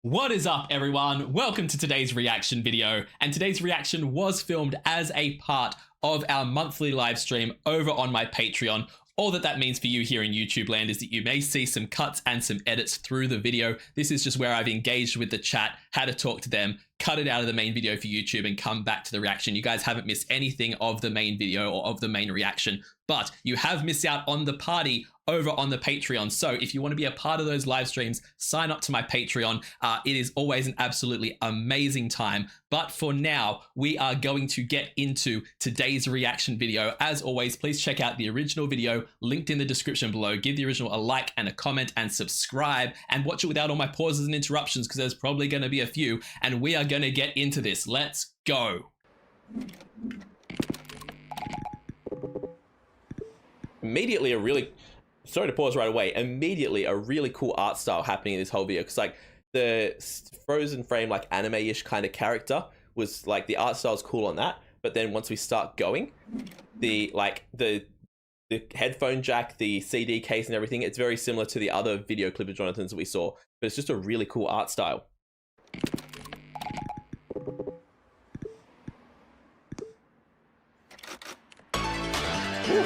What is up, everyone? Welcome to today's reaction video, and today's reaction was filmed as a part of our monthly live stream over on my Patreon. All that means for you here in YouTube land is that you may see some cuts and some edits through the video. This is just where I've engaged with the chat, had to talk to them, cut it out of the main video for YouTube and come back to the reaction. You guys haven't missed anything of the main video or of the main reaction, but you have missed out on the party over on the Patreon. So if you want to be a part of those live streams, sign up to my Patreon. It is always an absolutely amazing time. But for now, we are going to get into today's reaction video. As always, please check out the original video linked in the description below. Give the original a like and a comment and subscribe and watch it without all my pauses and interruptions because there's probably going to be a few, and we are going to get into this. Let's go. Immediately sorry to pause right away. Immediately, a really cool art style happening in this whole video. Because like the frozen frame, like anime-ish kind of character was like the art style is cool on that. But then once we start going, the headphone jack, the CD case, and everything, it's very similar to the other video clip of Jonathan's that we saw. But it's just a really cool art style. Ooh.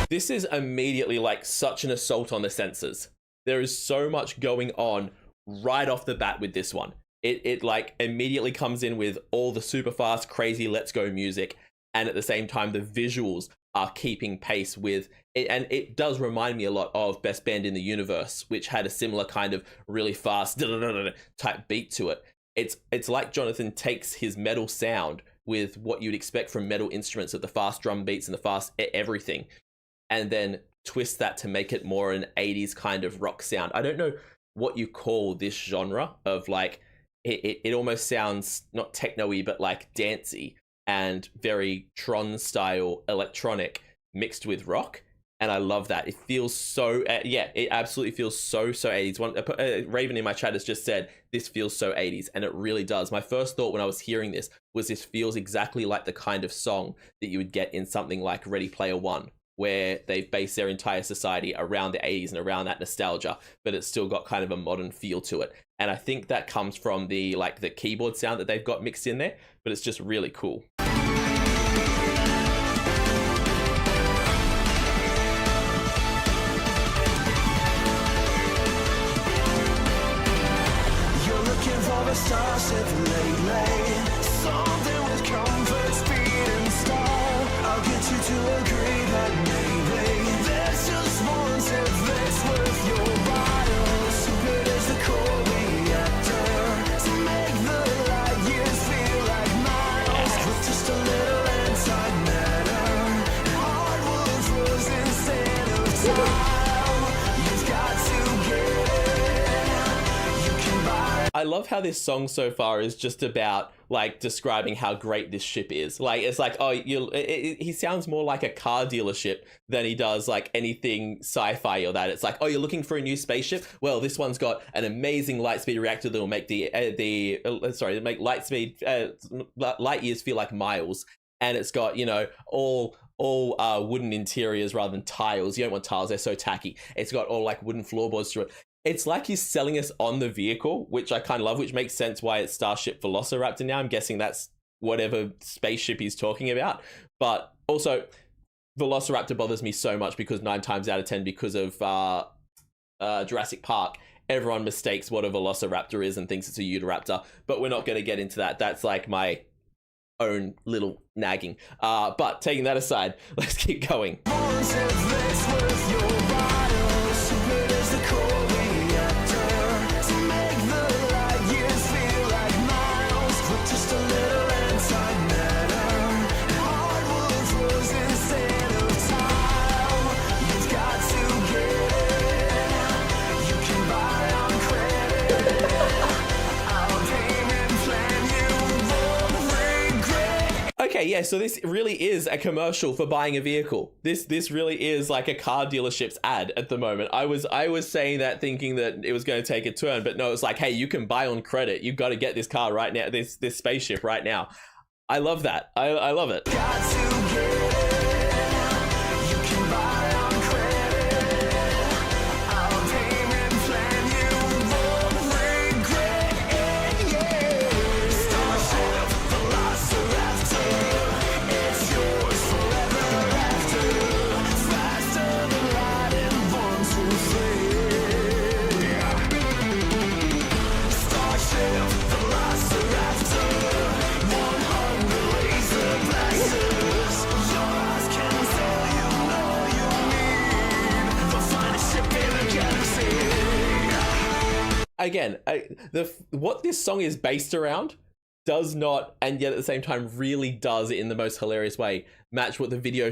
This is immediately like such an assault on the senses. There is so much going on right off the bat with this one. It like immediately comes in with all the super fast, crazy let's go music. And at the same time, the visuals are keeping pace with it. And it does remind me a lot of Best Band in the Universe, which had a similar kind of really fast type beat to it. It's like Jonathan takes his metal sound with what you'd expect from metal instruments at the fast drum beats and the fast everything, and then twist that to make it more an 80s kind of rock sound. I don't know what you call this genre of like, it almost sounds not techno-y, but like dancey and very Tron style electronic mixed with rock. And I love that. It feels so, yeah, it absolutely feels so 80s. Raven in my chat has just said, this feels so 80s, and it really does. My first thought when I was hearing this was this feels exactly like the kind of song that you would get in something like Ready Player One, where they've based their entire society around the 80s and around that nostalgia, but it's still got kind of a modern feel to it. And I think that comes from the keyboard sound that they've got mixed in there, but it's just really cool. You're looking for a Starship lately, something with comfort, speed, and style. I'll get you to agree that maybe there's just one surface with your bio. Stupid as the core reactor to make the light years feel like miles. With just a little antimatter, hardwood frozen instead of tile. You've got to get it. You can buy. I love how this song so far is just about like describing how great this ship is. Like it's like, oh, he sounds more like a car dealership than he does like anything sci-fi or that. It's like, oh, you're looking for a new spaceship? Well, this one's got an amazing light speed reactor that will make make light years feel like miles. And it's got, you know, all wooden interiors rather than tiles. You don't want tiles, they're so tacky. It's got all like wooden floorboards through it. It's like he's selling us on the vehicle, which I kind of love, which makes sense why it's Starship Velociraptor now. I'm guessing that's whatever spaceship he's talking about. But also, Velociraptor bothers me so much because 9 times out of 10, because of Jurassic Park, everyone mistakes what a Velociraptor is and thinks it's a Utahraptor. But we're not going to get into that. That's like my own little nagging. But taking that aside, let's keep going. Okay, yeah, so this really is a commercial for buying a vehicle. This really is like a car dealership's ad at the moment. I was saying that thinking that it was going to take a turn, but no, it's like, hey, you can buy on credit. You've got to get this car right now, this spaceship right now. I love that. I love it. Got to get it. You can buy on credit. Our payment plan you won't regret it. Yeah. Starship, Velociraptor. It's yours forever after. Faster than light and born to flee. Starship, Velociraptor. 100 laser blasters. Your eyes can tell you know you need the finest ship in the galaxy. Again, what this song is based around does not, and yet at the same time really does in the most hilarious way, match what the video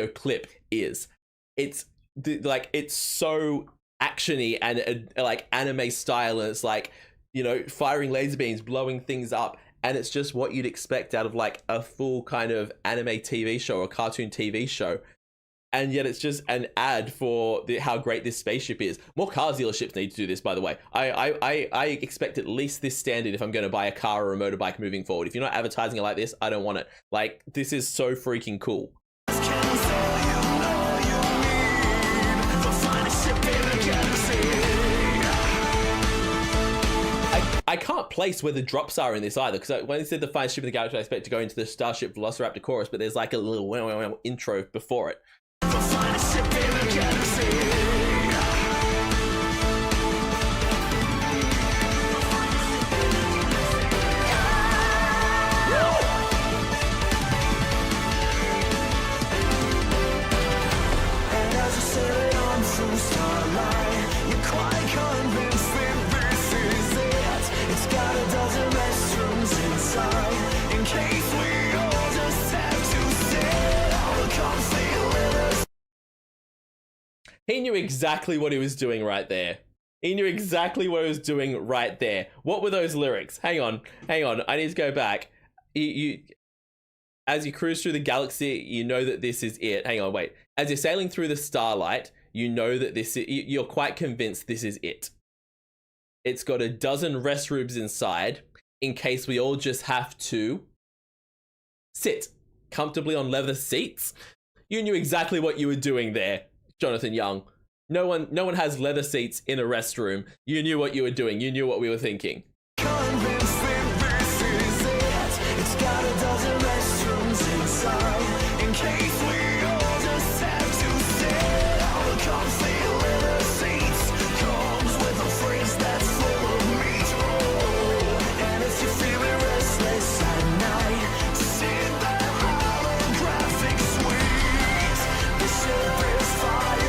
clip is. It's like, it's so actiony and like anime style, and it's like, you know, firing laser beams, blowing things up, and it's just what you'd expect out of like a full kind of anime TV show or cartoon TV show. And yet it's just an ad for how great this spaceship is. More car dealerships need to do this, by the way. I expect at least this standard if I'm going to buy a car or a motorbike moving forward. If you're not advertising it like this, I don't want it. Like, this is so freaking cool. Can tell you know you need the finest ship in the galaxy. I can't place where the drops are in this either, because when it said the finest ship in the galaxy, I expect to go into the Starship Velociraptor chorus, but there's like a little intro before it. The finest ship in the galaxy. And as you sail on through starlight, you're quite convinced that this is it. It's got a dozen restrooms inside, in case we all just have to sit all the comfy livers. He knew exactly what he was doing right there. He knew exactly what he was doing right there. What were those lyrics? Hang on. I need to go back. As you cruise through the galaxy, you know that this is it. Hang on, wait. As you're sailing through the starlight, you know that you're quite convinced this is it. It's got a dozen restrooms inside, in case we all just have to sit comfortably on leather seats. You knew exactly what you were doing there, Jonathan Young. No one has leather seats in a restroom. You knew what you were doing. You knew what we were thinking. Convinced that this is it. It's got a dozen restrooms inside, in case we all just have to sit all the comfy leather seats. Comes with a fridge that's full of meat. Oh, and if you're feeling restless at night, sit that holographic suite. The ship is fire.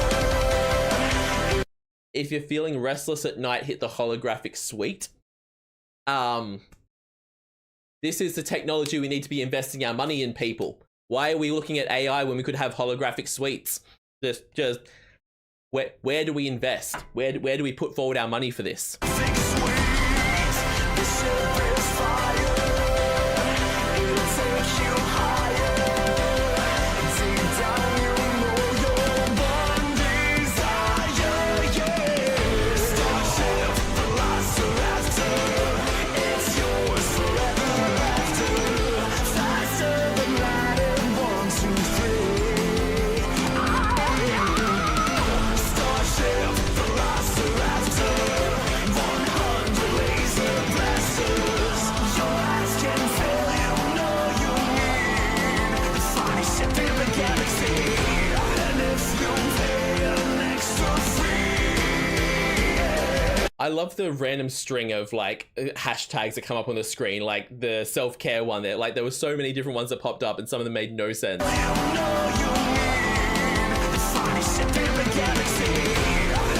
If you're feeling restless at night, hit the holographic suite. This is the technology we need to be investing our money in, people. Why are we looking at AI when we could have holographic suites? Just where do we invest? Where do we put forward our money for this? Big sweet. The ship is fire. It'll take you higher. Deep down you know your one desire. Yeah. Starship, Velociraptor. It's yours forever after. Faster than light and 1, 2, 3. Starship, Velociraptor. 100 laser blasters. Your eyes can tell you know you need the finest ship in the galaxy. And if you pay an extra fee. I love the random string of like hashtags that come up on the screen, like the self-care one there. Like there were so many different ones that popped up and some of them made no sense. You know you need the finest ship in the galaxy.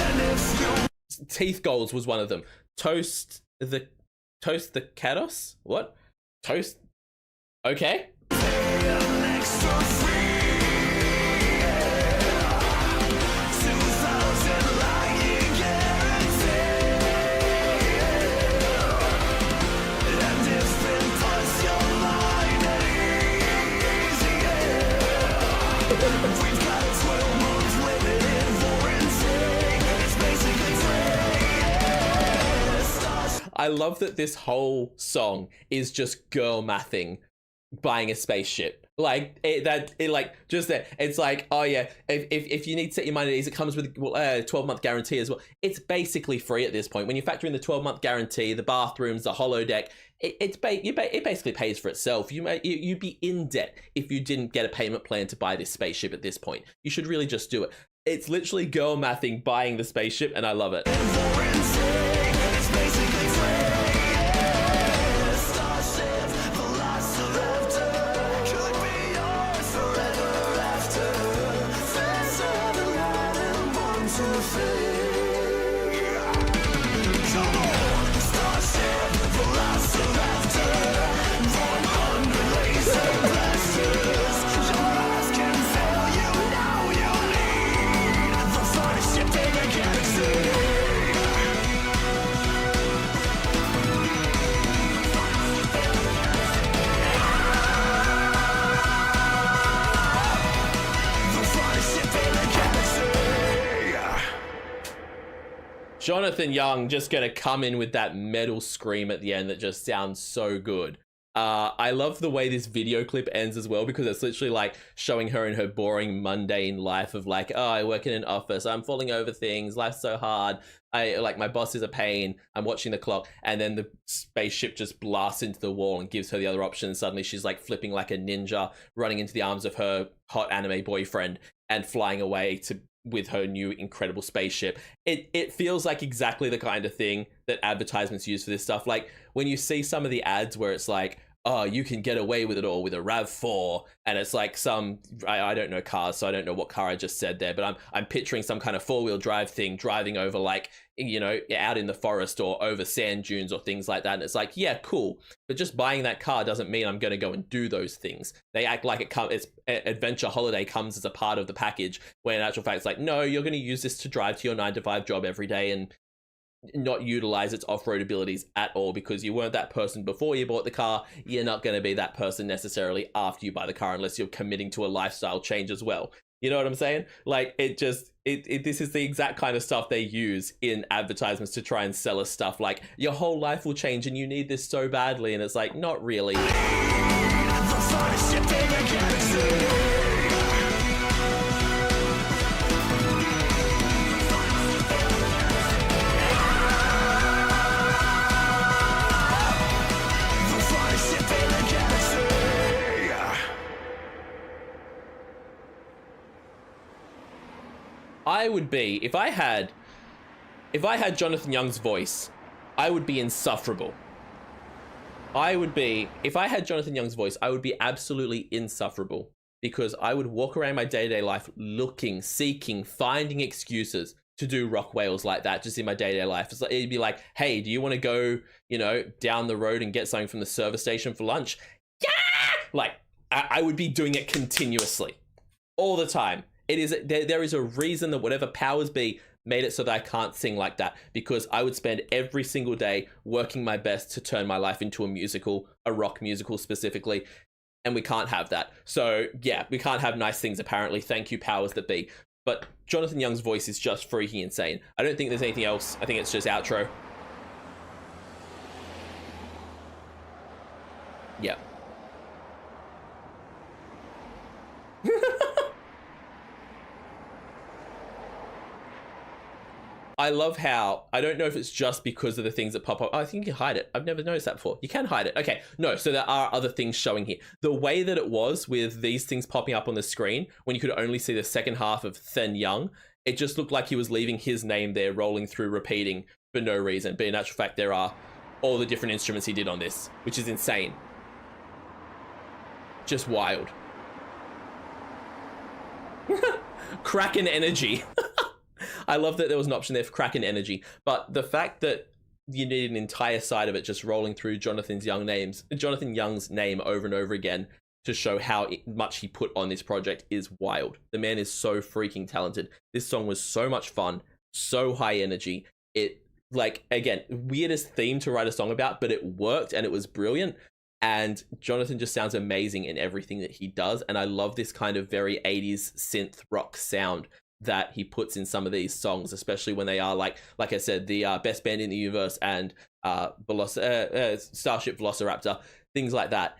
And if you Teeth Goals was one of them. Toast the Kados? What? Toast? Okay. pay an extra fee. 2,000 lying guarantee. And if it puts your mind I love that this whole song is just girl mathing buying a spaceship. Like just that it's like, oh yeah, if you need to set your mind at ease, it comes with a 12-month guarantee as well. It's basically free at this point. When you factor in the 12-month guarantee, the bathrooms, the holodeck, it basically pays for itself. You'd be in debt if you didn't get a payment plan to buy this spaceship at this point. You should really just do it. It's literally girl mathing buying the spaceship, and I love it. It's basically free. Starship, Velociraptor, could be yours forever after. Fans of the line and 1, 2, 3. Come on, Starship, Velociraptor, 100 laser blasters. Your eyes can fail you, now you lead the finest ship in the galaxy. Jonathan Young just gonna come in with that metal scream at the end that just sounds so good. I love the way this video clip ends as well, because it's literally like showing her in her boring, mundane life of like, oh, I work in an office, I'm falling over things, life's so hard, my boss is a pain, I'm watching the clock, and then the spaceship just blasts into the wall and gives her the other option, and suddenly she's like flipping like a ninja, running into the arms of her hot anime boyfriend and flying away with her new incredible spaceship. It feels like exactly the kind of thing that advertisements use for this stuff. Like when you see some of the ads where it's like, oh, you can get away with it all with a RAV4, and it's like I don't know cars, so I don't know what car I just said there, but I'm picturing some kind of 4-wheel drive thing driving over, like, you know, out in the forest or over sand dunes or things like that, and it's like, yeah, cool, but just buying that car doesn't mean I'm going to go and do those things. They act like it's adventure holiday comes as a part of the package, when in actual fact it's like, no, you're going to use this to drive to your 9-to-5 job every day and not utilize its off-road abilities at all, because you weren't that person before you bought the car. You're not going to be that person necessarily after you buy the car, unless you're committing to a lifestyle change as well. You know what I'm saying? Like, this is the exact kind of stuff they use in advertisements to try and sell us stuff like, your whole life will change and you need this so badly, and it's like, not really. I would be, if I had Jonathan Young's voice, I would be insufferable. If I had Jonathan Young's voice, I would be absolutely insufferable, because I would walk around my day-to-day life looking, seeking, finding excuses to do rock wails like that just in my day-to-day life. It's like, it'd be like, hey, do you want to go, you know, down the road and get something from the service station for lunch? Yeah! Like, I would be doing it continuously, all the time. There is a reason that whatever powers be made it so that I can't sing like that, because I would spend every single day working my best to turn my life into a musical, a rock musical specifically, and we can't have that. So yeah, we can't have nice things apparently. Thank you, powers that be. But Jonathan Young's voice is just freaking insane. I don't think there's anything else. I think it's just outro. Yeah. I love how, I don't know if it's just because of the things that pop up. Oh, I think you can hide it. I've never noticed that before. You can hide it. Okay, no, so there are other things showing here. The way that it was with these things popping up on the screen, when you could only see the second half of Then Young, it just looked like he was leaving his name there rolling through, repeating for no reason. But in actual fact, there are all the different instruments he did on this, which is insane. Just wild. Kraken energy. I love that there was an option there for Kraken energy, but the fact that you need an entire side of it just rolling through Jonathan Young's name over and over again to show how much he put on this project is wild. The man is so freaking talented. This song was so much fun, so high energy. It, like, again, weirdest theme to write a song about, but it worked and it was brilliant. And Jonathan just sounds amazing in everything that he does. And I love this kind of very 80s synth rock sound that he puts in some of these songs, especially when they are like I said, the best band in the universe and Starship Velociraptor, things like that.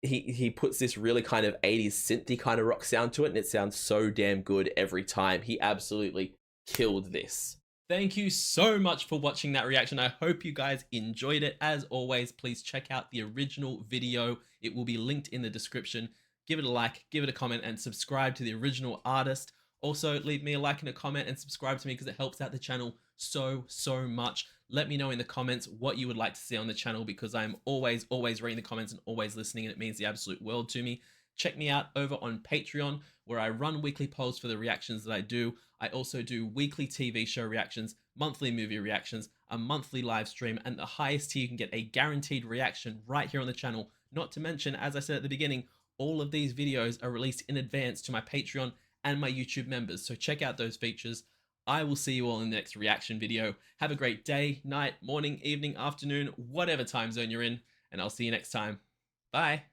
He puts this really kind of 80s synthy kind of rock sound to it, and it sounds so damn good every time. He absolutely killed this. Thank you so much for watching that reaction. I hope you guys enjoyed it. As always, please check out the original video. It will be linked in the description. Give it a like, give it a comment, and subscribe to the original artist. Also, leave me a like and a comment and subscribe to me because it helps out the channel so much. Let me know in the comments what you would like to see on the channel because I'm always reading the comments and always listening, and it means the absolute world to me. Check me out over on Patreon, where I run weekly polls for the reactions that I do. I also do weekly TV show reactions, monthly movie reactions, a monthly live stream, and the highest tier you can get a guaranteed reaction right here on the channel. Not to mention, as I said at the beginning, all of these videos are released in advance to my Patreon and my YouTube members, so check out those features. I will see you all in the next reaction video. Have a great day, night, morning, evening, afternoon, whatever time zone you're in, and I'll see you next time. Bye.